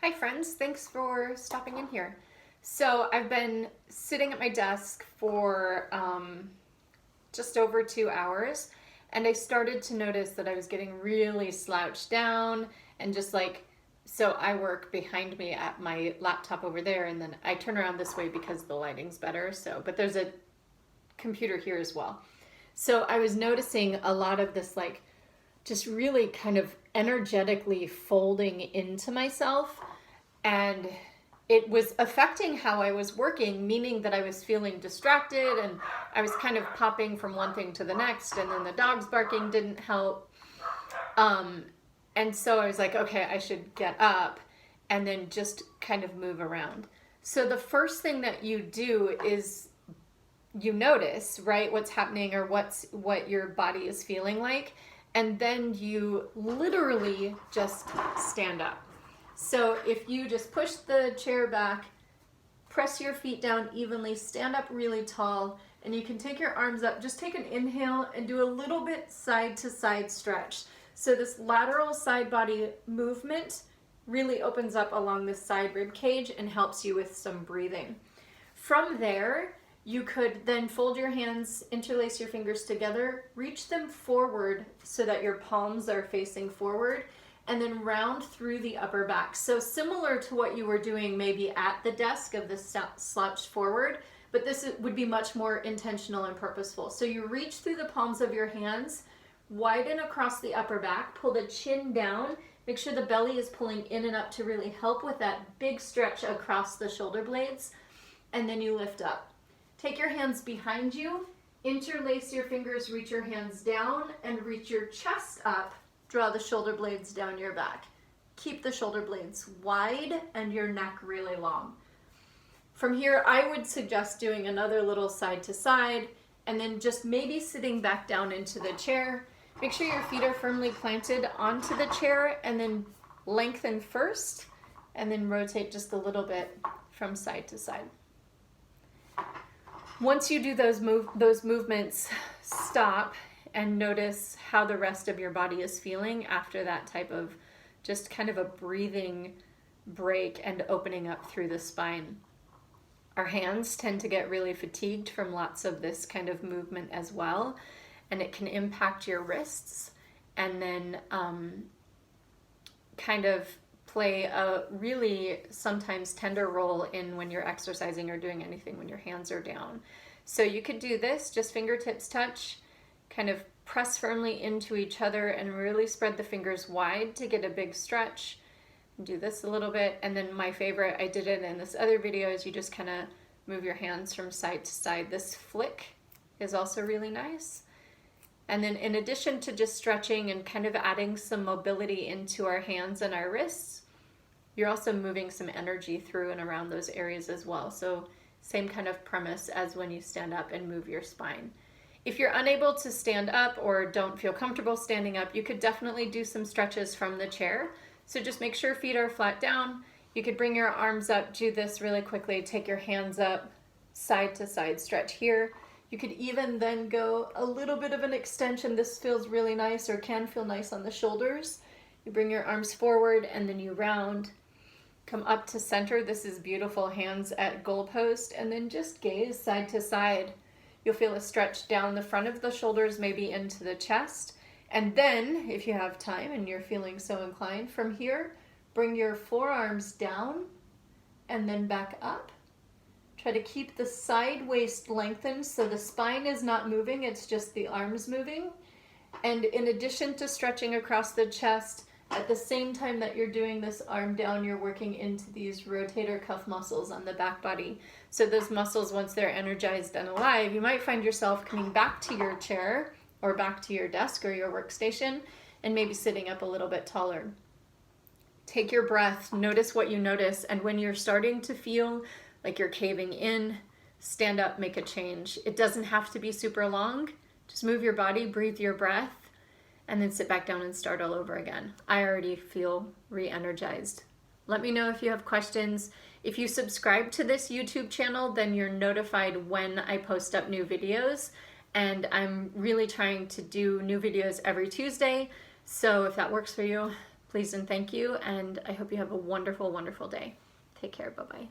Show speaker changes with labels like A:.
A: Hi friends, thanks for stopping in here. So I've been sitting at my desk for just over 2 hours, and I started to notice that I was getting really slouched down and just like, so I work behind me at my laptop over there, and then I turn around this way because the lighting's better. But there's a computer here as well. So I was noticing a lot of this like just really kind of energetically folding into myself, and it was affecting how I was working, meaning that I was feeling distracted and I was kind of popping from one thing to the next, and then the dogs barking didn't help. And so I was like, okay, I should get up and then just kind of move around. So the first thing that you do is you notice, right, what's happening or what your body is feeling like, and then you literally just stand up. So if you just push the chair back, press your feet down evenly, stand up really tall, and you can take your arms up. Just take an inhale and do a little bit side to side stretch. So this lateral side body movement really opens up along the side rib cage and helps you with some breathing. From there, you could then fold your hands, interlace your fingers together, reach them forward so that your palms are facing forward, and then round through the upper back. So similar to what you were doing maybe at the desk of the slouched forward, but this would be much more intentional and purposeful. So you reach through the palms of your hands, widen across the upper back, pull the chin down, make sure the belly is pulling in and up to really help with that big stretch across the shoulder blades, and then you lift up. Take your hands behind you, interlace your fingers, reach your hands down, and reach your chest up. Draw the shoulder blades down your back. Keep the shoulder blades wide and your neck really long. From here, I would suggest doing another little side to side, and then just maybe sitting back down into the chair. Make sure your feet are firmly planted onto the chair, and then lengthen first, and then rotate just a little bit from side to side. Once you do those movements, stop and notice how the rest of your body is feeling after that type of just kind of a breathing break and opening up through the spine. Our hands tend to get really fatigued from lots of this kind of movement as well, and it can impact your wrists and then kind of play a really sometimes tender role in when you're exercising or doing anything when your hands are down. So you could do this, just fingertips touch, kind of press firmly into each other and really spread the fingers wide to get a big stretch. Do this a little bit, and then my favorite, I did it in this other video, is you just kind of move your hands from side to side. This flick is also really nice. And then in addition to just stretching and kind of adding some mobility into our hands and our wrists, you're also moving some energy through and around those areas as well. So same kind of premise as when you stand up and move your spine. If you're unable to stand up or don't feel comfortable standing up, you could definitely do some stretches from the chair. So just make sure feet are flat down. You could bring your arms up, do this really quickly, take your hands up, side to side stretch here. You could even then go a little bit of an extension. This feels really nice, or can feel nice on the shoulders. You bring your arms forward and then you round. Come up to center. This is beautiful, hands at goalpost, and then just gaze side to side. You'll feel a stretch down the front of the shoulders, maybe into the chest. And then, if you have time and you're feeling so inclined, from here, bring your forearms down and then back up. Try to keep the side waist lengthened so the spine is not moving, it's just the arms moving. And in addition to stretching across the chest, at the same time that you're doing this arm down, you're working into these rotator cuff muscles on the back body. So those muscles, once they're energized and alive, you might find yourself coming back to your chair or back to your desk or your workstation and maybe sitting up a little bit taller. Take your breath, notice what you notice, and when you're starting to feel like you're caving in, stand up, make a change. It doesn't have to be super long. Just move your body, breathe your breath, and then sit back down and start all over again. I already feel re-energized. Let me know if you have questions. If you subscribe to this YouTube channel, then you're notified when I post up new videos. And I'm really trying to do new videos every Tuesday. So if that works for you, please and thank you, and I hope you have a wonderful, wonderful day. Take care. Bye-bye.